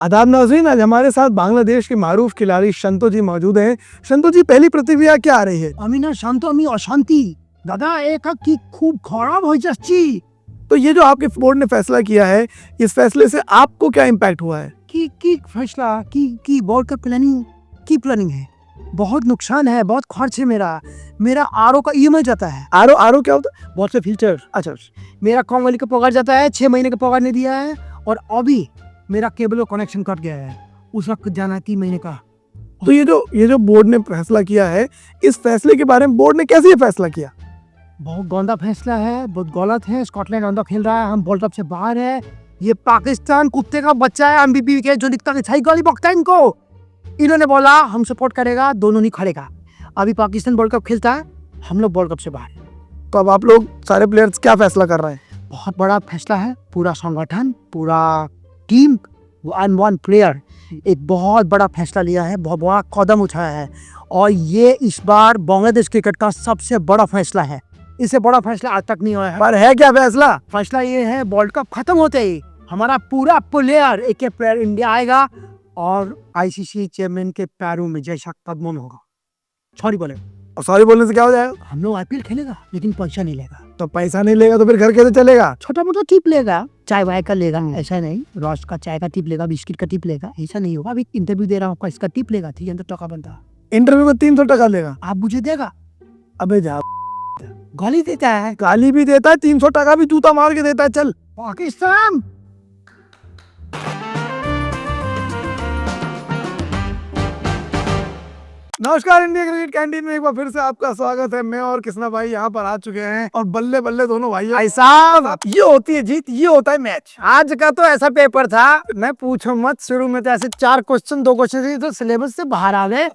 आदाब नाज़रीन, आज हमारे साथ बांग्लादेश के मारूफ खिलाड़ी शंतो जी मौजूद हैं। शंतो जी, पहली प्रतिक्रिया क्या आ रही है? আমি না শান্ত, আমি অশান্তি দাদা। একা কি খুব খারাপ হয়ে যাচ্ছি। तो ये जो आपके बोर्ड ने फैसला किया है, इस फैसले से आपको क्या इम्पैक्ट हुआ है? की फैसला की बोर्ड का प्लानिंग है। बहुत नुकसान है, बहुत खर्च है। मेरा आरओ का ईएमआई जाता है। आरो क्या होता है? Water filter. अच्छा, मेरा कम वाली का पगार जाता है, 6 महीने का पगार नहीं दिया है। और अभी मेरा केबल का कनेक्शन कट गया है, उसका जाना है 3 महीने का। तो ये जो बोर्ड ने फैसला किया है, इस फैसले के बारे में बोर्ड ने कैसे ये फैसला किया? बहुत गंदा फैसला है, बहुत गलत है। स्कॉटलैंड अंदर खेल रहा है, हम वर्ल्ड कप से बाहर है। ये पाकिस्तान कुत्ते का बच्चा है, एमबीपी के जो दिखता है सही गाली बकता है इनको। इन्होंने बोला हम सपोर्ट करेगा, दोनों नहीं खड़ेगा। अभी पाकिस्तान वर्ल्ड कप खेलता है, हम लोग वर्ल्ड कप से बाहर। तो अब आप लोग सारे प्लेयर्स क्या फैसला कर रहे हैं? बहुत बड़ा फैसला है। पूरा संगठन, पूरा टीम, वन प्लेयर एक बहुत बड़ा फैसला लिया है, बहुत बड़ा कदम उठाया है। और ये इस बार बांग्लादेश क्रिकेट का सबसे बड़ा फैसला है। इससे बड़ा फैसला आज तक नहीं हुआ है। पर है क्या फैसला? फैसला ये है, वर्ल्ड कप खत्म होते ही हमारा पूरा प्लेयर एक प्लेयर इंडिया आएगा और आईसीसी चेयरमैन के पैरों में जैसा कदमों में होगा। सॉरी बोले, और सॉरी बोलने से क्या हो जाएगा? हम लोग आईपीएल खेलेगा लेकिन पैसा नहीं लेगा। तो पैसा नहीं लेगा तो फिर घर कैसे चलेगा? छोटा मोटा टिप लेगा, चाय वाय का लेगा, ऐसा नहीं। रोस्ट का चाय का टिप लेगा, बिस्किट का टिप लेगा, ऐसा नहीं होगा। अभी इंटरव्यू दे रहा हूँ, इसका टिप लेगा, 300 टका बनता। इंटरव्यू में 300 टका लेगा? आप मुझे देगा? अबे जा, गाली देता है, गाली भी देता है, 300 टका भी जूता मार के देता है। चल पाकिस्तान। नमस्कार, इंडिया क्रिकेट कैंटीन में एक बार फिर से आपका स्वागत है। मैं और कृष्णा भाई यहाँ पर आ चुके हैं और बल्ले बल्ले दोनों भाई। भाई साहब, ये होती है जीत, ये होता है मैच। आज का तो ऐसा पेपर था, मैं पूछो मत। शुरू में तो ऐसे 4 क्वेश्चन 2 क्वेश्चन तो सिलेबस से बाहर आ गए,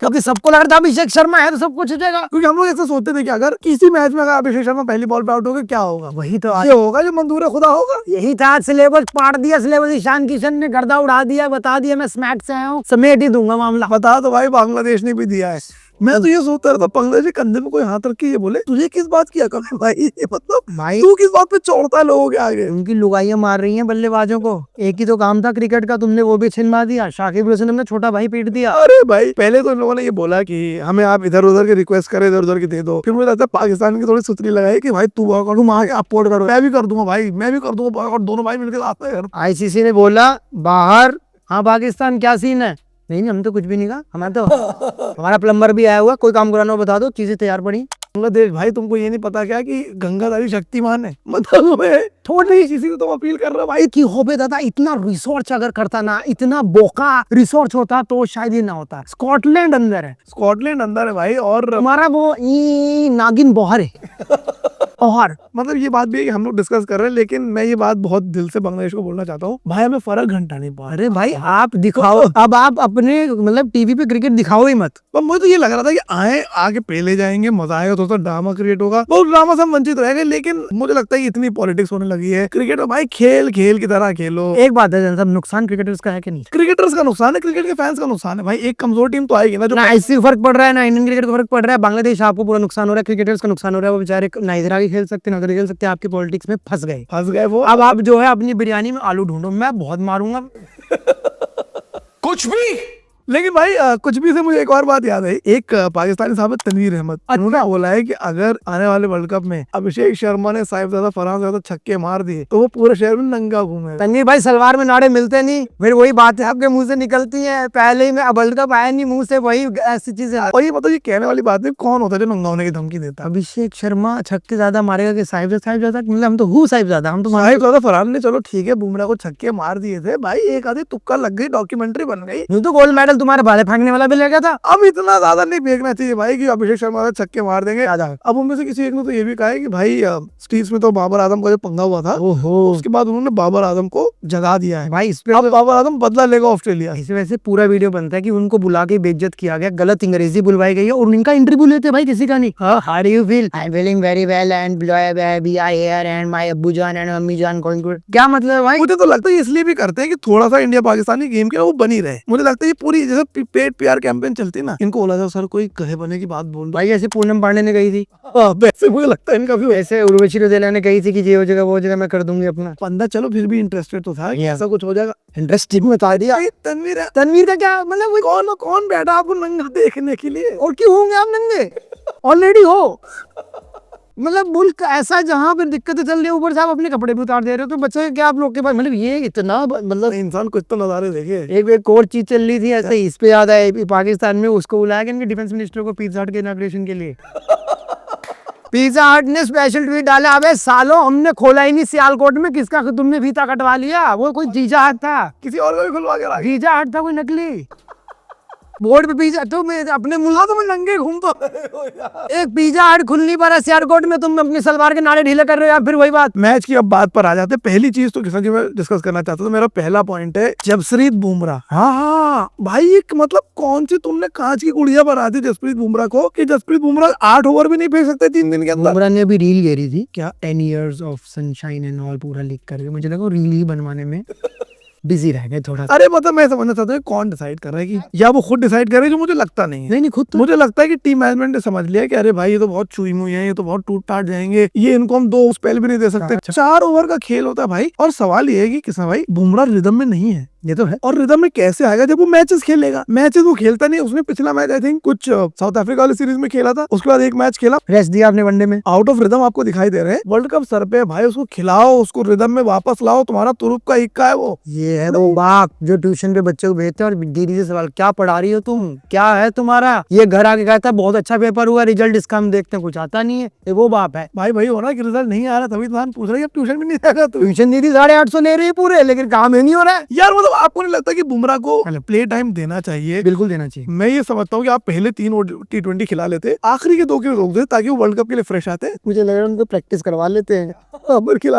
क्योंकि सबको लग रहा था अभिषेक शर्मा है तो सब कुछ हो जाएगा। क्योंकि हम लोग ऐसा सोचते थे कि अगर किसी मैच में अगर अभिषेक शर्मा पहली बॉल पे आउट हो गया क्या होगा? वही तो ये होगा जो मंजूर खुदा होगा। यही था। सिलेबस पाट दिया, सिलेबस ईशान किशन ने गर्दा उड़ा दिया, बता दिया मैं स्मैट से आया हूँ, समेट ही दूंगा मामला। बता तो भाई, बांग्लादेश ने भी दिया है। मैं तो ये सोचता रहा था, बांग्लादेश के कंधे में कोई हाथ रख के ये बोले तुझे किस बात की अकल है भाई? ये मतलब भाई तू किस बात पे चौड़ता है लोगों के आगे? उनकी लुगाइयां मार रही हैं बल्लेबाजों को। एक ही तो काम था क्रिकेट का, तुमने वो भी छिनवा दिया। शाकिब अल हसन ने छोटा भाई पीट दिया। अरे भाई, पहले तो इन लोगों ने ये बोला कि हमें आप इधर उधर की रिक्वेस्ट करें, इधर उधर की दे दो। फिर मुझे लगता है पाकिस्तान की थोड़ी सुतरी लगाई कि भाई तू बॉयकॉट, तुम आगे अपोर्ट करो, मैं भी कर दूंगा भाई, मैं भी कर दूंगा बॉयकॉट, दोनों भाई मिलकर आते हैं। आईसीसी ने बोला बाहर। हाँ पाकिस्तान क्या सीन है? नहीं, हम तो कुछ भी नहीं कहा। हमारा तो हमारा प्लम्बर भी आया हुआ, कोई काम कराना हो बता दो, चीजें तैयार पड़ी। बांग्लादेश भाई, तुमको ये नहीं पता क्या कि गंगाधारी शक्तिमान है? मतलब हमें थोड़ी किसी को तुम अपील कर रहे हो भाई कि हो बे दादा, इतना रिसर्च अगर करता ना, इतना बोका रिसर्च होता तो शायद ये ना होता। स्कॉटलैंड अंदर है, स्कॉटलैंड अंदर है भाई। और हमारा वो नागिन बहर है। और मतलब ये बात भी है कि हम लोग डिस्कस कर रहे हैं, लेकिन मैं ये बात बहुत दिल से बांग्लादेश को बोलना चाहता हूँ भाई, हमें फर्क घंटा नहीं पड़ा। अरे भाई आप दिखाओ, अब आप अपने मतलब टीवी पे क्रिकेट दिखाओ ही मत। पर मुझे तो ये लग रहा था कि आगे पहले जाएंगे, मजा आएगा, थोड़ा ड्रामा क्रिएट होगा। बहुत ड्रामा से हम वंचित रहेंगे, लेकिन मुझे लगता है कि इतनी पॉलिटिक्स होने लगी है क्रिकेट में भाई। खेल की तरह खेलो। एक बात है, सब नुकसान क्रिकेटर्स का है कि नहीं? क्रिकेटर्स का नुकसान है, क्रिकेट के फैंस का नुकसान है भाई। एक कमजोर टीम तो आएगी ना, जो ना इससे फर्क पड़ रहा है, ना इंडियन क्रिकेट को फर्क पड़ रहा है। बांग्लादेश आपको पूरा नुकसान हो रहा है, क्रिकेटर्स का नुकसान हो रहा है। वो बेचारे ना इधर आगे खेल सकते ना उधर खेल सकते, आपकी पॉलिटिक्स में फंस गए वो। अब आप जो है अपनी बिरयानी में आलू ढूंढो, मैं बहुत मारूंगा। कुछ भी। लेकिन भाई कुछ भी से मुझे एक और बात याद है। एक पाकिस्तानी साहब तनवीर अहमद, उन्होंने बोला है कि अगर आने वाले वर्ल्ड कप में अभिषेक शर्मा ने साहिबजादा फरहान ज्यादा छक्के मार दिए तो वो पूरे शहर में नंगा घूमे। तनवीर भाई, सलवार में नाड़े मिलते नहीं, फिर वही बात है आपके मुंह से निकलती है। पहले ही में वर्ल्ड कप आया नहीं, मुंह से वही ऐसी चीजें। और ये मतलब ये कहने वाली बात है, कौन होता है जो नंगा होने की धमकी देता? अभिषेक शर्मा छक्के ज्यादा मारेगा कि साहिबजादा? मतलब हम तो हूँ साहिबजादा, हम तो साहिबजादा फरहान ने चलो ठीक है बुमराह को छक्के मार दिए थे भाई, एक आधी तुक्का लग गई, डॉक्यूमेंट्री बन गई। यूं तो गोल्ड मेडल तुम्हारे भाले फेंकने वाला भी लगा था। अब इतना ज्यादा नहीं फेंकना चाहिए भाई कि अभिषेक शर्मा छक्के मार देंगे। अब उनमें से किसी एक ने तो ये भी कहा है कि भाई स्टीव्स में तो बाबर आजम का जो पंगा हुआ था, उसके बाद उन्होंने बाबर आजम को जगा दिया है भाई। इस पे अब बाबर आजम बदला लेगा ऑस्ट्रेलिया। इस वजह से पूरा वीडियो बनता है कि उनको बुला के बेइज्जत किया गया, गलत अंग्रेजी बुलवाई गई है और उनका इंटरव्यू लेते भाई किसी का नहीं। How do you feel? I am feeling very well and be I here and my अब्बू जान एंड अम्मी जान गोइंग। क्या मतलब है भाई? मुझे तो लगता है इसलिए भी करते हैं कि थोड़ा सा इंडिया पाकिस्तानी गेम के वो बनी रहे। मुझे लगता है ये पूरी भाई जैसे पेट प्यार कैंपेन चलती ना, इनको बोला था सर कोई कहे बने की बात बोल दो। भाई ऐसे पूनम पांडे ने कही थी, वैसे मुझे लगता है इनका भी ऐसे उर्वशी रौतेला ने कही थी कि ये हो जगह वो जगह मैं कर दूंगी अपना। बंदा चलो फिर भी इंटरेस्टेड तो था कि ऐसा कुछ हो जाएगा। इंटरेस्टिंग बता दिया। तनवीर का क्या मतलब, कौन बैठा आपको नंगा देखने के लिए? और क्यों होंगे आप नंगे, ऑलरेडी हो। मतलब मुल्क ऐसा जहाँ पे दिक्कतें चल रही है, ऊपर से आप अपने कपड़े भी उतार दे रहे हो, तो बच्चे क्या आप लोग के पास, मतलब ये इतना, मतलब इंसान कुछ तो नजारे देखे। एक और चीज चल रही थी ऐसे, इस पे याद आया, पाकिस्तान में उसको बुलाया गया इनके डिफेंस मिनिस्टर को पिज़्ज़ा हट के इनॉग्रेशन के लिए। पिज़्ज़ा हट ने स्पेशल ट्वीट डाला, अबे सालो हमने खोला ही नहीं सियालकोट में, किसका तुमने फीता कटवा लिया? वो कोई जीजा हट था, किसी और को भी खुलवा के रखा। जीजा हट था कोई नकली बोर्ड पे पिज़्ज़ा, तो मैं अपने मुल्ला तो मैं नंगे घूमता। एक पिज़्ज़ा हट खुलनी पर सियालकोट में, तुम अपनी सलवार के नारे ढीले कर रहे हो यार। फिर वही बात, मैच की अब बात पर आ जाते हैं। पहली चीज तो किसान जी मैं डिस्कस करना चाहता हूँ, तो मेरा पहला पॉइंट है जसप्रीत बुमराह। हाँ भाई, एक मतलब कौन सी तुमने कांच की गुड़िया बना दी जसप्रीत बुमराह को कि जसप्रीत बुमराह 8 ओवर भी नहीं फेंक सकते 3 दिन के अंदर। बुमराह ने भी रील घेरी थी क्या, 10 years of sunshine and all पूरा लिख करके, मुझे लगा रील ही बनवाने में बिजी रह गए थोड़ा। अरे मतलब मैं समझना चाहता हूँ कौन डिसाइड कर रहा है, कि या वो खुद डिसाइड कर रहे हैं, जो मुझे लगता नहीं है। नहीं खुद तो मुझे लगता है कि टीम मैनेजमेंट ने समझ लिया कि अरे भाई ये तो बहुत चुई मुई है, ये तो बहुत टूट टाट जाएंगे, ये इनको हम 2 स्पेल भी नहीं दे सकते। 4 ओवर का खेल होता है भाई, और सवाल ये है कि किसान भाई बुमराह रिदम में नहीं है, ये तो है। और रिदम में कैसे आएगा जब वो मैचेस खेलेगा? मैचेस वो खेलता नहीं है। उसने पिछला मैच आई थिंक कुछ साउथ अफ्रीका वाली सीरीज में खेला था, उसके बाद एक मैच खेला, रेस्ट दिया आपने वनडे में। आउट ऑफ रिदम आपको दिखाई दे रहे हैं। वर्ल्ड कप सर पे भाई, उसको खिलाओ, उसको रिदम में वापस लाओ, तुम्हारा तुरुप का इक्का है वो। ये है वो बाप जो ट्यूशन पे बच्चे को भेजते हैं और दीदी से सवाल, क्या पढ़ा रही हो तुम, क्या है तुम्हारा? ये घर आके कहता है बहुत अच्छा पेपर हुआ, रिजल्ट इसका हम देखते हैं कुछ आता नहीं है। ये वो बाप है भाई भाई हो ना कि रिजल्ट नहीं आ रहा, तभी तो पूछ रही है ट्यूशन भी नहीं जाएगा तू। ट्यूशन दीदी 850 ले रही है पूरे, लेकिन काम ही नहीं हो रहा है यार मतलब आपको नहीं लगता कि बुमराह को प्ले टाइम देना चाहिए? बिल्कुल देना चाहिए। मैं ये समझता हूँ कि आप पहले 3 T20 खिला लेते, आखिरी के 2 के रोक दे, ताकि वो वर्ल्ड कप के लिए फ्रेश आते। मुझे लग रहा है उनको प्रैक्टिस करवा लेते हैं,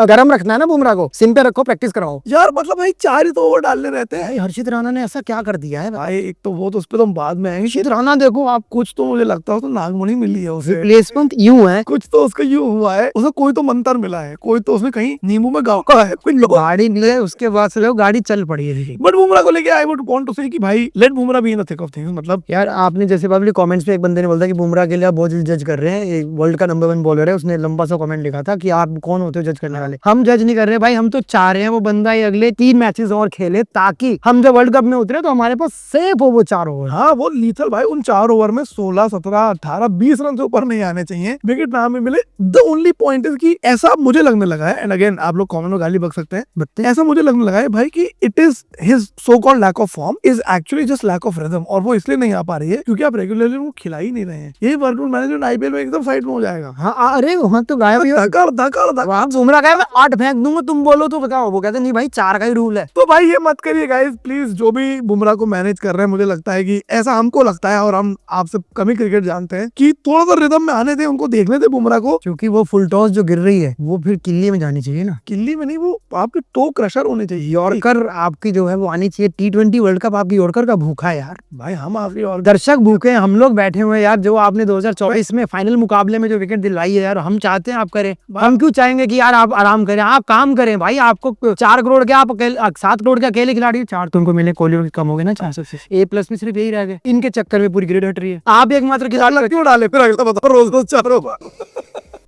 गरम रखना है ना बुमराह को, सिम पे रखो, प्रैक्टिस कराओ। यार मतलब भाई 4 ही तो ओवर डालने रहते हैं। हर्षित राणा ने ऐसा क्या कर दिया है भाई? एक तो वो, तो उस पर तो हम बाद में आएंगे। हर्षित राणा देखो आप, कुछ तो मुझे लगता है तो नागमणि मिली है उसे, रिप्लेसमेंट यूं है, कुछ तो उसका यूं हुआ है, उसे कोई तो मंत्र मिला है, कोई तो उसने कहीं नींबू में गाँव का है, कोई लोग गाड़ी मिले उसके बाद से लोग गाड़ी चल पड़ी है। बट बुमराह को लेके I would want to say कि भाई let Bumrah be in the thick of things. मतलब यार आपने जैसे पब्लिक कमेंट्स में एक बंदे ने बोला कि बुमराह के लिए आप बहुत जज कर रहे हैं, वर्ल्ड का नंबर 1 बॉलर है, उसने लंबा सा कमेंट लिखा था कि आप कौन होते हो जज करने वाले। हम जज नहीं कर रहे भाई, हम तो चाह रहे हैं वो बंदा ये अगले 3 मैचेस और खेले, ताकि हम जब वर्ल्ड कप में उतरे तो हमारे पास सेफ हो वो 4 ओवर। हाँ वो लीथल भाई, उन 4 ओवर में 16, 17, 18, 20 रन से ऊपर नहीं आने चाहिए, विकेट ना भी मिले। द ओनली पॉइंट इज कि ऐसा मुझे लगने लगा है, एंड अगेन आप लोग कमेंट में गाली बक सकते हैं, ऐसा मुझे लगने लगा है भाई कि it is his so called lack of form is actually just lack of rhythm, और वो इसलिए नहीं आ पा रही है क्योंकि आप रेगुलरली उनको खिला ही नहीं रहे हैं। यही वर्कआउट मैनेजमेंट आईपीएल में एकदम साइड में हो जाएगा। हाँ अरे वहाँ तो गायब ही हो। धकार धकार धकार बुमराह कहे मैं 8 फेंक दूंगा, तुम बोलो तो बताओ, वो कहते नहीं भाई 4 का ही रूल है। तो भाई ये मत करिए गाइस प्लीज, जो भी बुमराह को मैनेज कर रहे हैं, मुझे लगता है कि ऐसा हमको लगता है, और हम आपसे कमी क्रिकेट जानते हैं, कि थोड़ा सा रिदम में आने थे, उनको देखने थे बुमराह को। क्योंकि वो फुल टॉस जो गिर रही है वो फिर किल्ली में जानी चाहिए ना, किल्ली में नहीं, वो आपके टो क्रशर होने चाहिए। यॉर्कर आपकी जो है वो आनी चाहिए। T20 वर्ल्ड कप आपकी यॉर्कर का भूखा है यार भाई, हम आपकी और दर्शक भूखे हैं, हम लोग बैठे हुए हैं यार। जो आपने 2024 में फाइनल मुकाबले में जो विकेट दिलाई है यार, हम चाहते हैं आप करें, हम क्यों चाहेंगे कि यार आप आराम करें? आप काम करें भाई, आपको 4 करोड़ के, आप 7 करोड़ के अकेले खिलाड़ी, 4 तुमको मिले, कोहली कम हो गए ना 400 से, A+ में सिर्फ यही रह गए, इनके चक्कर में पूरी ग्रेड हट रही है। आप एकमात्र खिलाड़ी क्यों डाले फिर अगला बताओ, रोज रोज 4 ओवर।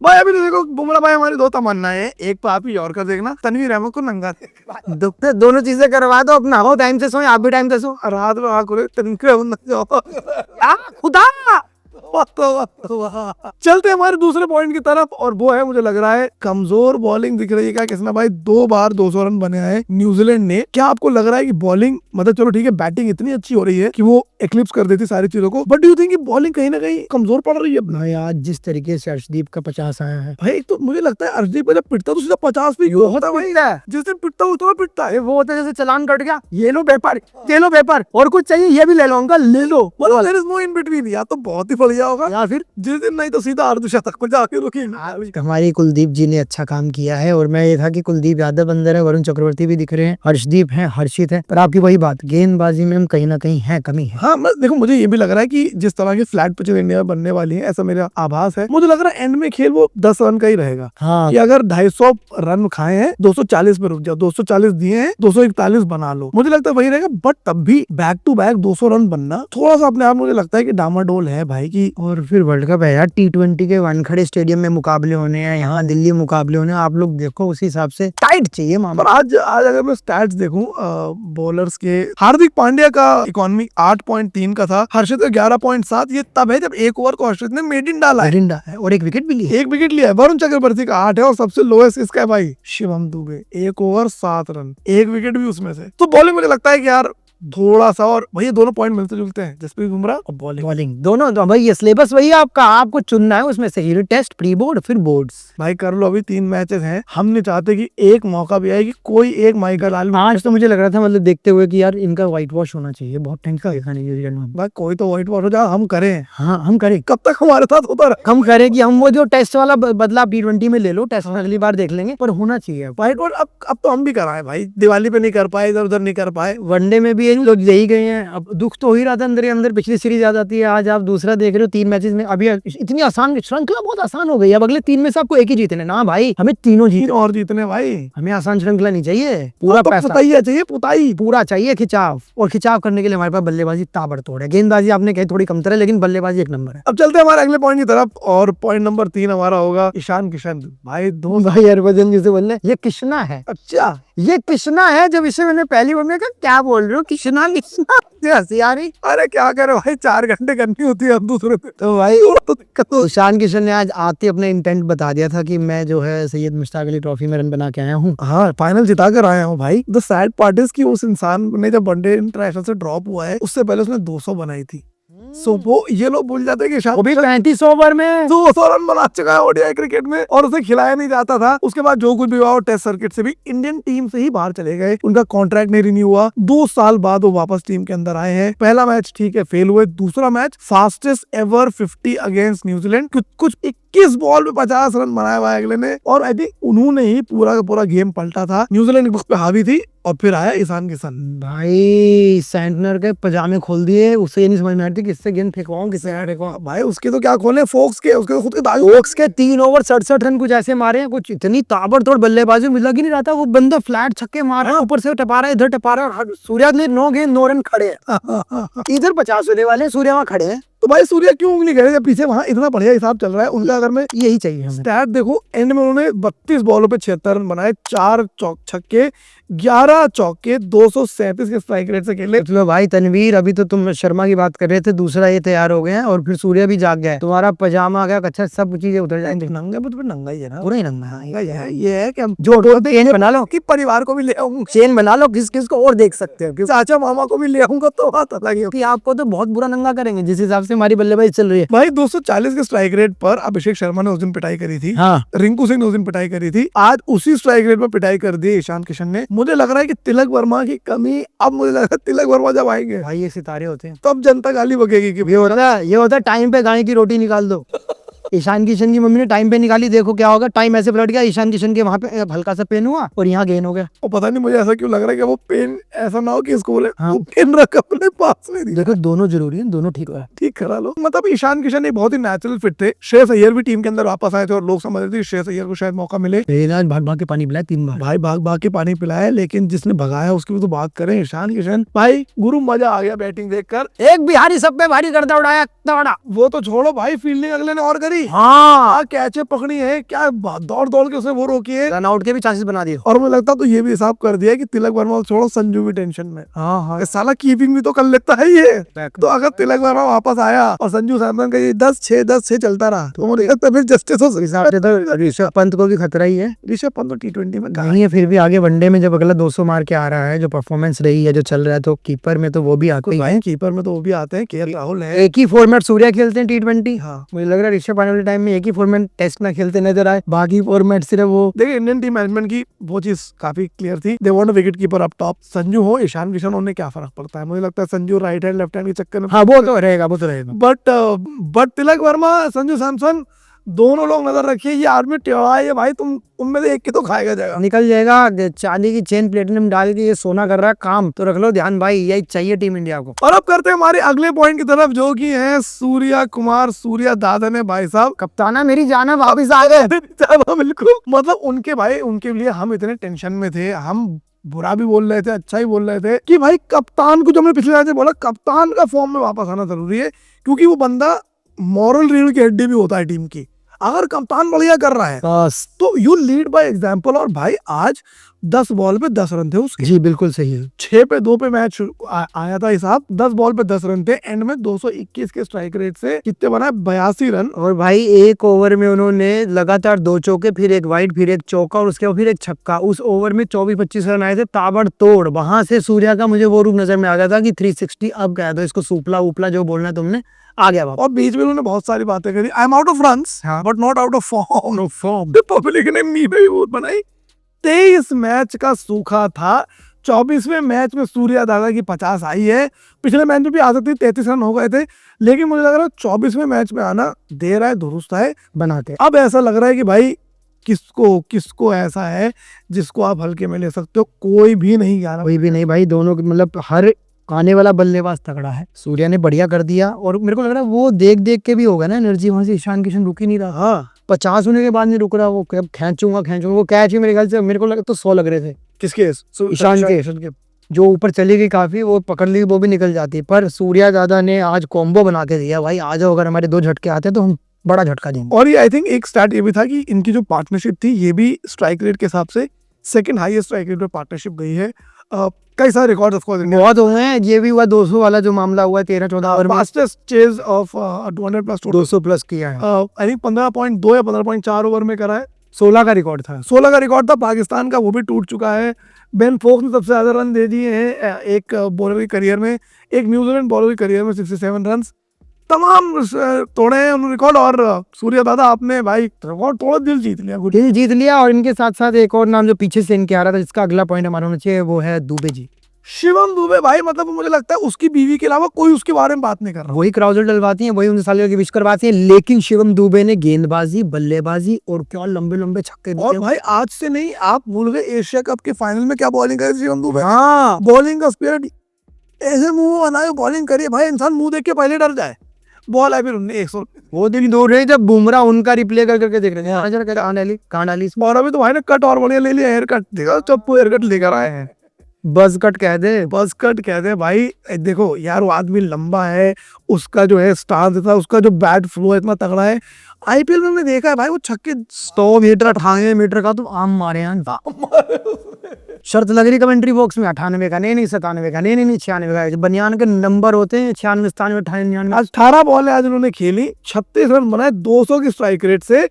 भाई अभी तो देखो बुमराह भाई हमारी 2 तमन्ना है, एक तो आप ही यॉर्कर देखना, तनवीर अहमद को नंगा देखना। दोनों चीजें करवा दो अपना, हो टाइम से सो, आप भी टाइम से सो, रात में आँख खुले तनवीर अहमद खुदा। चलते हमारे दूसरे पॉइंट की तरफ, और वो है मुझे लग रहा है कमजोर बॉलिंग दिख रही है। क्या किसना भाई 2 बार 200 रन बने हैं न्यूजीलैंड ने। क्या आपको लग रहा है कि बॉलिंग, मतलब चलो ठीक है बैटिंग इतनी अच्छी हो रही है कि वो एक्लिप्स कर देती सारी चीजों को, बट डू यू थिंक कि बॉलिंग कहीं ना कहीं कमजोर पड़ रही है अपना? यार जिस तरीके से अर्शदीप का 50 आया है भाई, तो मुझे लगता है अर्शदीप जब पिटता तो सीधा 50 पे होता है भाई, जिस दिन पिटता उतना पिटता है। वो होता है जैसे चलान कट गया, ये लो पेपर, ये लो पेपर, और कुछ चाहिए ये भी ले लो अंकल, ले लो, मतलब there is no in between. या तो बहुत ही बढ़िया बढ़िया होगा, या फिर जिस दिन नहीं तो सीधा अर्धशतक पर जाके रुकेंगे। हमारी कुलदीप जी ने अच्छा काम किया है, और मैं ये था कि कुलदीप यादव अंदर है, वरुण चक्रवर्ती भी दिख रहे हैं, हर्षदीप है, हर्षित है, पर आपकी वही बात, गेंदबाजी में हम कहीं ना कहीं है, कमी है। हाँ देखो, मुझे ये भी लग रहा है कि जिस तरह की फ्लैट पिचेस इंडिया में बनने वाली है, ऐसा मेरा आभास है। मुझे लग रहा है एंड में खेल वो 10 रन का ही रहेगा, हाँ कि अगर 250 रन खाए हैं 240 पे रुक जाओ, 240 दिए हैं 241 बना लो, मुझे लगता है वही रहेगा। बट तब भी बैक टू बैक 200 रन बनना थोड़ा सा अपने आप मुझे लगता है कि डामाडोल है भाई की। और फिर वर्ल्ड कप है यार, T20 के वानखेड़े स्टेडियम में मुकाबले होने हैं, यहाँ दिल्ली मुकाबले होने हैं, आप लोग देखो उसी हिसाब से टाइट चाहिए मामला। पर आज अगर मैं स्टैट्स देखूं बॉलर्स के, हार्दिक पांड्या का इकोनॉमी 8.3 का था, हर्षित का 11.7। ये तब है जब एक ओवर को हर्षित ने मेडिन डाला है, एरिंडा है और एक विकेट भी ली है। एक विकेट लिया है। वरुण चक्रवर्ती का 8 है, और सबसे लोएस्ट इसका है भाई शिवम दुबे, 1 ओवर 7 रन, एक विकेट भी उसमें से। तो बॉलिंग मुझे लगता है कि यार थोड़ा सा, और भैया दोनों पॉइंट मिलते जुलते हैं, जसप्रीत बुमराह और बॉलिंग दोनों तो भाई, ये सिलेबस वही आपका, आपको चुनना है उसमें से हीरो टेस्ट, प्री बोर्ड, फिर बोर्ड्स। भाई कर लो, अभी 3 मैचेस हैं, हम नहीं चाहते कि एक मौका भी आए कि कोई एक माइकल लाल। आज तो मुझे लग रहा था मतलब देखते हुए कि यार इनका व्हाइट वॉश होना चाहिए, बहुत टाइम का देखा नहीं न्यूजीलैंड में। भाई कोई तो व्हाइट वॉश हो जाए, हम करें। हाँ हम करें, कब तक हमारे साथ होता रहे? हम करें कि हम वो जो टेस्ट वाला बदलाव T20 में ले लो, टेस्ट में अगली बार देख लेंगे, पर होना चाहिए। व्हाइट वॉश अब तो हम भी कराएं भाई, दिवाली पे नहीं कर पाए, इधर उधर नहीं कर पाए। वनडे में भी ये लोग यही गए हैं, अब दुख तो हो ही रहा था अंदर ही अंदर, पिछली सीरीज आ जाती है, आज आप दूसरा देख रहे हो 3 मैचेस में, अभी इतनी आसान श्रृंखला बहुत आसान हो गई, अब अगले 3 में से आपको एक ही जीतने ना भाई, हमें तीनों तीन और जीतने भाई, हमें आसान श्रृंखला नहीं चाहिए, पूरा तो पैसा पुताई चाहिए, पुताई पूरा चाहिए, खिंचाव, और खिंचाव करने के लिए हमारे पास बल्लेबाजी ताबड़तोड़ है। गेंदबाजी आपने कही थोड़ी कमतर है, लेकिन बल्लेबाजी एक नंबर है। अब चलते हैं हमारे अगले पॉइंट की तरफ, और पॉइंट नंबर 3 हमारा होगा ईशान किशन। भाई दो भाई हरभजन जिसे बोल रहे ये किशना है, अच्छा ये किशना है। जब इसे मैंने पहली बार में कहा क्या बोल रहे हो, किशना किशना, हंसी आ रही। अरे क्या करे भाई, 4 घंटे करनी होती है हम दूसरे पे, तो भाई तो दिक्कत हो। ईशान किशन ने आज आते अपने इंटेंट बता दिया था कि मैं जो है सैयद मुश्ताक अली ट्रॉफी में रन बना के आया हूँ। हाँ फाइनल जिता कर आया हूँ भाई। द सैड पार्ट इज कि उस इंसान ने जब वनडे इंटरनेशनल से ड्रॉप हुआ है, उससे पहले उसने 200 बनाई थी। सो वो ये लोग भूल जाते हैं कि ईशान वो भी 35 ओवर में 200 रन बना चुका है ओडीआई क्रिकेट में, और उसे खिलाया नहीं जाता था। उसके बाद जो कुछ भी हुआ, टेस्ट सर्किट से भी इंडियन टीम से ही बाहर चले गए, उनका कॉन्ट्रैक्ट नहीं रिन्यू हुआ। 2 साल बाद वो वापस टीम के अंदर आए हैं। पहला मैच ठीक है फेल हुए, दूसरा match fastest ever 50 against New Zealand, कुछ 21 बॉल पे 50 रन बनाया हुआ अगले ने, और आई थिंक उन्होंने ही पूरा का पूरा गेम पलटा था। न्यूजीलैंड उस पे हावी थी, और फिर आया ईशान किशन। भाई सेंटनर के पजामे खोल दिए, उसे ये नहीं समझ में आ रही थी किससे गेंद फेंकवाऊं, किससे ना फेंकवाऊं। भाई उसके तो क्या खोले, फोक्स के, उसके तो खुद के दाग। फोक्स के 3 ओवर 67 रन कुछ ऐसे मारे हैं, कुछ इतनी ताबड़तोड़ बल्लेबाजी में लग ही नहीं रहा था। वो बंदा फ्लैट छक्के मार रहा है, ऊपर से टपा रहा है, इधर टपा रहा है, और सूर्या ने 9 गेंद 9 रन खड़े हैं। इधर 50 होने वाले, सूर्या वहां खड़े हैं। तो भाई सूर्या क्यों उंगली करे जब पीछे वहां इतना बढ़िया हिसाब चल रहा है उनका? अगर मैं यही चाहिए हमें। स्टैट देखो, एंड में उन्होंने 32 बॉलों पे 76 रन बनाए, 4 छक्के, 11 चौके, 237 के स्ट्राइक रेट से खेले। चलो भाई तनवीर, अभी तो तुम शर्मा की बात कर रहे थे, दूसरा ये तैयार हो गए हैं, और फिर सूर्या भी जाग गया है, तुम्हारा पजामा आ गया, अच्छा सब चीजें उतर जाएंगे। नंगा तो फिर नंगा ही है ना, पूरा ही नंगा है। ये है कि हम जो चेन बना लो, कि परिवार को भी ले आऊंगा, चेन बना लो, किस किस को और देख सकते हो, क्योंकि चाचा मामा को भी ले आऊंगा, तो बात अलग है। आपको तो बहुत बुरा नंगा करेंगे जिस हिसाब से हमारी बल्लेबाजी चल रही है। भाई 240 के स्ट्राइक रेट पर अभिषेक शर्मा ने उस दिन पिटाई करी थी, हाँ रिंकू सिंह ने उस दिन पिटाई करी थी, आज उसी स्ट्राइक रेट पर पिटाई कर दी ईशान किशन ने। मुझे लग रहा है कि तिलक वर्मा की कमी, अब मुझे लग रहा है तिलक वर्मा जब आएंगे भाई ये सितारे होते हैं, तो अब जनता गाली बकेगी कि ये होता है टाइम पे गाय की रोटी निकाल दो। ईशान किशन की मम्मी ने टाइम पे निकाली, देखो क्या होगा, टाइम ऐसे पलट गया, ईशान किशन के वहां पे हल्का सा पेन हुआ और यहाँ गेन हो गया। और पता नहीं मुझे ऐसा क्यों लग रहा है कि वो पेन ऐसा ना हो कि इसको बोले हाँ। वो पेन रख अपने पास में। देखो दोनों जरूरी है, दोनों ठीक है, ठीक करा लो। मतलब ईशान किशन एक बहुत ही नेचुरल फिट थे। श्रेयस अय्यर भी टीम के अंदर वापस आए थे, और लोग समझ रहे थे श्रेयस अय्यर को शायद मौका मिले। भाग भाग के पानी पिलाया 3 बार, भाई भाग भाग के पानी पिलाया, लेकिन जिसने भगाया उसकी भी तो बात करें। ईशान किशन भाई गुरु, मजा आ गया बैटिंग देखकर। एक बिहारी सब पे भारी गर्दा उड़ाया, बड़ा वो तो छोड़ो भाई, फील्डिंग अगले ने और करी। हाँ कैचे पकड़ी है, क्या दौड़ दौड़ के उसने वो रोकी है, रन आउट के भी चांसेस बना दिए। और मुझे लगता तो ये भी हिसाब कर दिया कि तिलक वर्मा छोड़ो, संजू भी टेंशन में। हाँ साला कीपिंग भी तो कर लेता है ये। तो अगर तिलक वर्मा वापस आया और संजू सैमसन का ये 10-6 चलता रहा, तो मुझे लगता है फिर जस्टिस हो सकता। ऋषभ पंत को भी खतरा ही है। ऋषभ पंत तो T20 में नहीं है, फिर भी आगे वनडे में जब अगला 200 मार के आ रहा है, जो परफॉर्मेंस रही है, जो चल रहा है, तो कीपर में तो वो भी आते ही हैं। कीपर में तो वो भी आते हैं, KL राहुल है। एक ही फॉर्मेट सूर्या खेलते हैं T20। हाँ मुझे लग रहा है ऋषभ आने वाले टाइम में एक ही फॉर्मेट टेस्ट में खेलते नजर आए, बाकी फॉर्मेट सिर्फ वो। देखिए इंडियन टीम मैनेजमेंट की वो चीज काफी क्लियर थी, they want a wicket keeper up top. Sanju हो, ईशान किशन होने क्या फर्क पड़ता है, मुझे लगता है Sanju right hand left hand के चक्कर में। हाँ वो तो रहेगा, वो तो रहेगा। बट तिलक वर्मा, संजू सैमसन, दोनों लोग नजर रखिए, ये आदमी टेढ़ा है भाई, तुम उनमें से एक की तो खाएगा जाएगा, निकल जाएगा। चांदी की चेन प्लेटिनम डाल के ये सोना कर रहा है काम, तो रख लो ध्यान भाई, यही चाहिए टीम इंडिया को। और अब करते हैं हमारे अगले पॉइंट की तरफ, जो कि है सूर्या कुमार, सूर्या दादा ने भाई साहब कप्ताना मेरी जाना वापिस आ गए। बिल्कुल, मतलब उनके भाई, उनके लिए हम इतने टेंशन में थे, हम बुरा भी बोल रहे थे, अच्छा ही बोल रहे थे कि भाई कप्तान को, जो हमने पिछले मैच में बोला, कप्तान का फॉर्म में वापस आना जरूरी है, क्योंकि वो बंदा मॉरल रीढ़ की हड्डी भी होता है टीम की। अगर कप्तान बढ़िया कर रहा है बस, तो यू लीड बाय एग्जांपल। और भाई आज 10 बॉल पे 10 रन थे उसके। जी बिल्कुल सही है। 6 पे 2 पे मैच आया था हिसाब, 10 बॉल पे 10 रन थे, एंड में 221 के स्ट्राइक रेट से कितने बनाए, 82 रन। और भाई एक ओवर में उन्होंने लगातार 2 चौके, फिर एक वाइड, फिर एक चौका, और उसके बाद फिर एक छक्का। उस ओवर में 24-25 रन आए थे ताबड़तोड़। वहां से सूर्या का मुझे वो रूप नजर में आ गया था कि 360 अब गया था, इसको सुपला उपला जो बोलना है तुमने, आ गया बाबा। और बीच में उन्होंने बहुत सारी बातें करी, I am out of runs but not out of form. Public ने मी पे भी बहुत बनाई। 23 मैच का सूखा था, 24वें मैच में सूर्या दादा की 50 आई है। पिछले मैच में भी आ सकती, 33 रन हो गए थे, लेकिन मुझे लग रहा है 24वें मैच में आना देर है दुरुस्त है बनाते। अब ऐसा लग रहा है कि भाई किसको ऐसा है जिसको आप हल्के में ले सकते हो, कोई भी नहीं जा रहा। कोई भी नहीं भाई, दोनों मतलब हर आने वाला बल्लेबाज तगड़ा है। सूर्या ने बढ़िया कर दिया, और मेरे को लग रहा है वो देख देख के भी होगा ना एनर्जी, वहां से ईशान किशन रुक ही नहीं रहा। हाँ 50 होने के बाद नहीं रुक रहा, वो कब खींचूंगा। वो कैच भी मेरे ख्याल से, मेरे को लगा तो 100 लग रहे थे किसके, ईशान के, जो ऊपर चली गई काफी, वो पकड़ ली, वो भी निकल जाती। पर सूर्या दादा ने आज कॉम्बो बना के दिया भाई। आज अगर हमारे 2 झटके आते तो हम बड़ा झटका देंगे। और ये आई थिंक एक स्टार्ट ये भी था कि इनकी जो पार्टनरशिप थी, ये भी स्ट्राइक रेट के हिसाब से सेकंड हाईएस्ट स्ट्राइक रेट पे पार्टनरशिप गई है। कई सारे रिकॉर्ड ऑफ कोर्स बहुत हुए हैं, ये भी हुआ 200 वाला जो मामला हुआ 13-14 ओवर में, fastest chase of 200 plus 200 plus किया है। आई थिंक 15.2 या 15.4 ओवर में करा है। 16 का रिकॉर्ड था, 16 का रिकॉर्ड था पाकिस्तान का, वो भी टूट चुका है। बेन फोक्स ने सबसे ज्यादा रन दे दिए हैं एक बॉलर की करियर में, एक न्यूजीलैंड बॉलर की करियर में 67 रन, तमाम तोड़े हैं उन्होंने रिकॉर्ड। और सूर्या दादा आपने भाई रिकॉर्ड तोड़ा, दिल जीत लिया, दिल जीत लिया। और इनके साथ साथ एक और नाम जो पीछे से इनके आ रहा था, जिसका अगला पॉइंट हमारा होना चाहिए, वो है दुबे जी, शिवम दुबे। भाई मतलब मुझे लगता है उसकी बीवी के अलावा कोई उसके बारे में बात नहीं कर रहा। वही क्राउजर डलवाती हैं, वही 19 साल की विश करवाती हैं, लेकिन शिवम दुबे ने गेंदबाजी, बल्लेबाजी और क्या लंबे लंबे छक्के दिए। और भाई आज से नहीं, आप भूल गए एशिया कप के फाइनल में क्या बॉलिंग करी शिवम दुबे। हाँ, बॉलिंग का स्पीड ऐसे मुंह बनाए बॉलिंग करी भाई, इंसान मुंह देख के पहले डर जाए। बॉल है फिर उनने 100, वो दिन दूर रहे जब बुमराह उनका रिप्ले कर करके देख रहे थे, कहाँ डाली। और अभी तो भाई ने कट और बढ़िया ले लिया, हेयर कट देखा, चप्पू हेयर कट लेकर आए हैं। बस कट कह दे, बस कट कहते हैं भाई। देखो यार वो आदमी लंबा है, उसका जो है स्टांस था, उसका जो बैट फ्लो है इतना तगड़ा है। आईपीएल में हमने देखा है भाई वो छक्के 100 मीटर 98 मीटर का तो आम मारे हैं। शर्त लग रही कमेंट्री बॉक्स में 98 का नहीं, 97 का नहीं, 96 का। बनियान के नंबर होते हैं 96, 97, 98। आज 18 बॉल है आज उन्होंने खेली, 36 रन बनाए 200 की स्ट्राइक रेट से,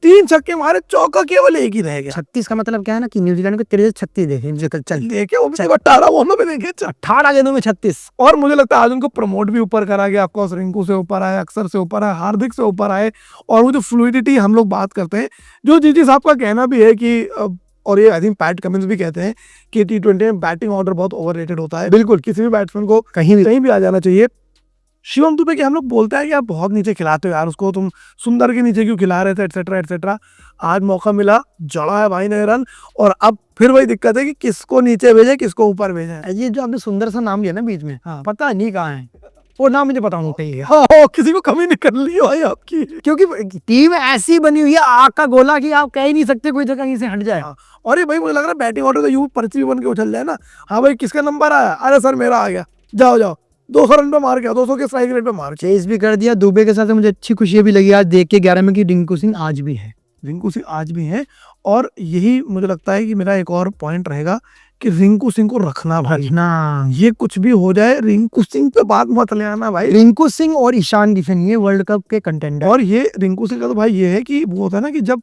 3 छक्के मारे, चौका केवल एक ही रह गया। 36 का मतलब क्या है ना कि न्यूजीलैंड के 36 देखे, चल देखे वो भी 18 बॉलों में देखे 18 गेंदों में 36। और मुझे लगता है आज उनको प्रमोट भी ऊपर करा गया। ऑफकोर्स रिंकू से ऊपर आए, अक्षर से ऊपर आए, हार्दिक से ऊपर आए। और वो जो फ्लूइडिटी हम लोग बात करते हैं, जो जीजी साहब का कहना भी है कि और ये आई थिंक पैट कमिंस भी कहते हैं कि T20 में बैटिंग ऑर्डर बहुत ओवररेटेड होता है। बिल्कुल, किसी भी बैट्समैन को कहीं भी आ जाना चाहिए। शिवम दुबे के हम लोग बोलते हैं कि आप बहुत नीचे खिलाते हो यार, उसको तुम सुंदर के नीचे क्यों खिला रहे थे, एटसेट्रा एटसेट्रा। आज मौका मिला, जड़ा है भाई ने रन। और अब फिर वही दिक्कत है कि किसको नीचे भेजे, किसको ऊपर भेजे। ये जो आपने सुंदर सा नाम लिया ना बीच में, हाँ। पता नहीं कहाँ है वो नाम, मुझे पता होना चाहिए। हाँ, किसी को कमी नहीं करनी है भाई आपकी, क्योंकि टीम ऐसी बनी हुई है आग का गोला कि आप कह ही नहीं सकते कोई जगह कहीं से हट जाए। हाँ। और ये भाई मुझे लग रहा है बैटिंग ऑर्डर का यूं पर्ची भी बन के उछल जाए ना, हाँ भाई किसका नंबर आया, अरे सर मेरा आ गया, जाओ जाओ 200 रन पे मार गया, 200 के स्ट्राइक रेट पे मार गया। चेस भी कर दिया दुबे के साथ। मुझे अच्छी खुशी भी लगी आज देख के 11 में कि रिंकू सिंह आज भी है, रिंकू सिंह आज भी है। और यही मुझे लगता है कि मेरा एक और पॉइंट रहेगा कि रिंकू सिंह को रखना भाई ना, ये कुछ भी हो जाए रिंकू सिंह पे बात मत ले आना भाई। रिंकू सिंह और ईशान किशन ये वर्ल्ड कप के कंटेंडर। और ये रिंकू सिंह का तो भाई ये है कि वो होता है ना कि जब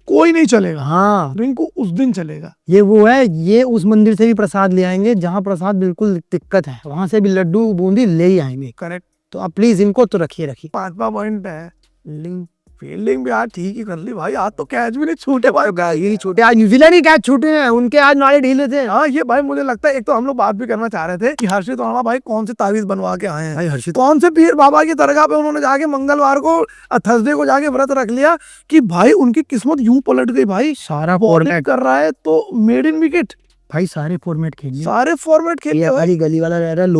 कोई नहीं चलेगा, हाँ रिंकू उस दिन चलेगा। ये वो है, ये उस मंदिर से भी प्रसाद ले आएंगे जहाँ प्रसाद बिल्कुल दिक्कत है, वहां से भी लड्डू बूंदी ले ही आएंगे। करेक्ट। तो आप प्लीज इनको तो रखिए। 5वां पॉइंट है फील्डिंग भी आज ठीक ही कर ली भाई, आज तो कैच भी नहीं छूटे भाई। ये छोटे आज न्यूजीलैंड ही कैच छूटे हैं, उनके आज नाले ढीले थे। हाँ ये भाई मुझे लगता है, एक तो हम लोग बात भी करना चाह रहे थे कि हर्षित राणा भाई कौन से तावीज बनवा के आए हैं भाई हर्षित कौन से पीर बाबा की दरगाह पे उन्होंने जाके मंगलवार को थर्सडे को जाके व्रत रख लिया कि भाई उनकी किस्मत यूं पलट गई भाई। सारा बॉलिंग फॉर्मेट कर रहा है तो मेड इन विकेट, भाई सारे फॉर्मेट खेल लिए। सारे फॉर्मेट खेल ये लिए भाई। हमारी गली वाला रह रहा है,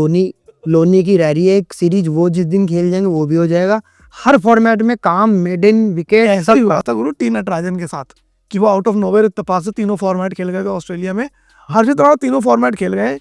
लोनी की रह रही है एक सीरीज, वो जिस दिन खेल जाएंगे वो भी हो जाएगा। हर फॉर्मेट में काम, मेड इन विकेट। ऐसा ही हुआ था गुरु टी नटराजन के साथ कि वो आउट ऑफ नोवेयर इत्तेफाक से तीनों फॉर्मेट खेल गए ऑस्ट्रेलिया में। हर्षित राणा तीनों फॉर्मेट खेल गए,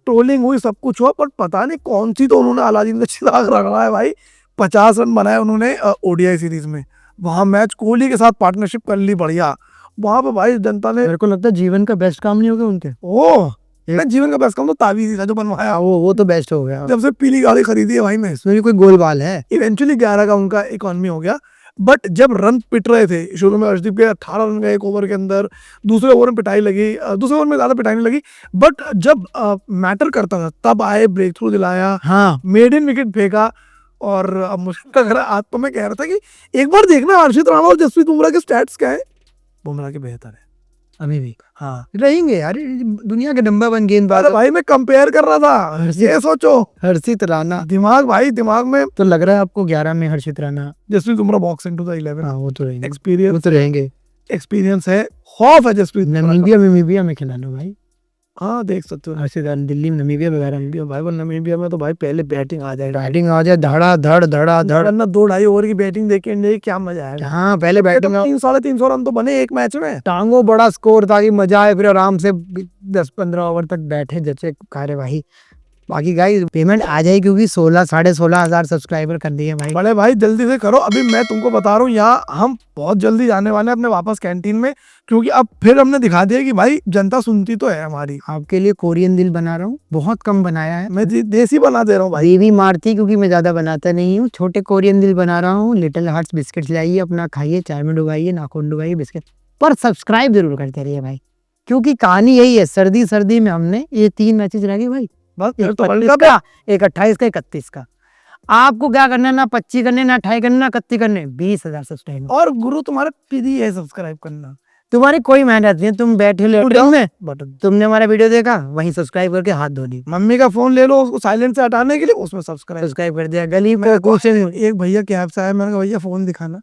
ट्रोलिंग हुई, सब कुछ हुआ, पर पता नहीं कौन सी तो उन्होंने अलादीन का चिराग रखा है भाई। 50 रन बनाए उन्होंने ओडीआई सीरीज में, वहां मैच कोहली के साथ पार्टनरशिप कर ली बढ़िया। वहां पे भाई जनता ने, मेरे को लगता है जीवन का बेस्ट काम नहीं हो गया उनके। ओ जीवन का बेस्ट काम तो तावीज ही था जो बनवाया। वो तो बेस्ट हो गया। जब से पीली गाड़ी खरीदी है भाई मैं, इसमें भी कोई गोल बाल है। इवेंचुअली 11 का उनका इकॉनमी हो गया। बट जब रन पिट रहे थे शुरू में, अर्शदीप के 18 रन गए एक ओवर के अंदर, दूसरे ओवर में पिटाई लगी, दूसरे ओवर में ज्यादा पिटाई नहीं लगी, बट जब मैटर करता था तब आए, ब्रेक थ्रू दिलाया, हाँ मेड इन विकेट फेंका। और अब मुझे लग रहा है, आज तो मैं कह रहा था कि एक बार देखना हर्षित राणा और जसप्रीत बुमराह के स्टैट्स क्या है। बुमराह के बेहतर है अभी भी हाँ, रहेंगे यार, दुनिया के नंबर 1 गेंदबाज। अरे भाई मैं कंपेयर कर रहा था, ये सोचो हर्षित राणा दिमाग भाई, दिमाग में तो लग रहा है आपको 11 में Harshit Rana. Jasprit Bumrah box into the 11। हाँ वो तो रहेंगे, एक्सपीरियंस, वो तो रहेंगे। एक्सपीरियंस है, खौफ है जसप्रीत बुमराह का। नमीबिया में खिला लो भाई, हाँ देख सकते हो हर्षित राणा दिल्ली में, नमीबिया वगैरह में। भाई, वो नमीबिया में तो भाई पहले बैटिंग आ जाए, बैटिंग आ जाए, धड़ा धड़। वरना 2-2.5 ओवर की बैटिंग देख के क्या मजा आएगा। हाँ पहले बैटिंग 300-350 रन तो बने एक मैच में। टांगो बड़ा स्कोर ताकि मजा आए, फिर आराम से 10-15 ओवर तक बैठे जैसे कार्यवाही। बाकी गाइस पेमेंट आ जाए, क्योंकि 16-16.5 हजार सब्सक्राइबर कर दिए भाई। बड़े भाई जल्दी से करो, अभी मैं तुमको बता रहा हूँ, यहाँ हम बहुत जल्दी जाने वाले हैं अपने वापस कैंटीन में, क्योंकि अब फिर हमने दिखा दिया कि भाई जनता सुनती तो है हमारी। आपके लिए कोरियन दिल बना रहा हूँ, बहुत कम बनाया है, मैं देसी बना दे रहा हूँ भाई। देवी मारती क्योंकि मैं ज्यादा बनाता नहीं हूँ। छोटे कोरियन दिल बना रहा हूँ। लिटिल हार्ट्स बिस्किट लाइए, अपना खाइए, चाय में डुबाइए, नाखून डुबाइए बिस्किट, पर सब्सक्राइब जरूर करते रहिए भाई, क्योंकि कहानी यही है। सर्दी में हमने ये 3 मैचेस रह गए भाई, बस एक फिर तो 25 वर्ल्ड कप का, एक 28 का, 31 का। आपको क्या करना है, ना 25 करने, ना 28 करने, ना 31 करने, 20,000 सब्सक्राइब। और गुरु तुम्हारा फ्री है सब्सक्राइब करना, तुम्हारी कोई मेहनत नहीं है, तुम बैठे लैपटॉप में, बटन तुमने हमारा वीडियो देखा, वहीं सब्सक्राइब करके हाथ धो ली, मम्मी का फोन ले लो, उसको साइलेंट से हटाने के लिए, उसमें सब्सक्राइब कर दिया। गली में क्वेश्चन, एक भैया के ऐप से आया, मैंने कहा भैया फोन दिखाना।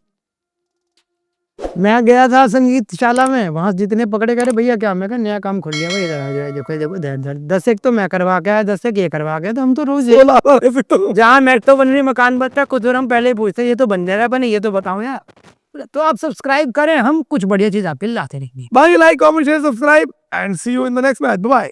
मैं गया था संगीतशाला में, वहां जितने पकड़े करे भैया क्या, मैं कहा नया काम खोल लिया भाई, इधर आ जाए, देखो 10 एक तो मैं करवा के आया, 10 एक ये करवा के, तो हम तो रोज जहाँ मेट तो बन रही, मकान बनता है, कुछ और हम पहले पूछते ये तो बन जा रहा है, बने ये तो बताओ यार। तो आप सब्सक्राइब करें, हम कुछ बढ़िया चीज आपके लिए लाते रहेंगे। भाई like comment share subscribe and see you in the next match, bye.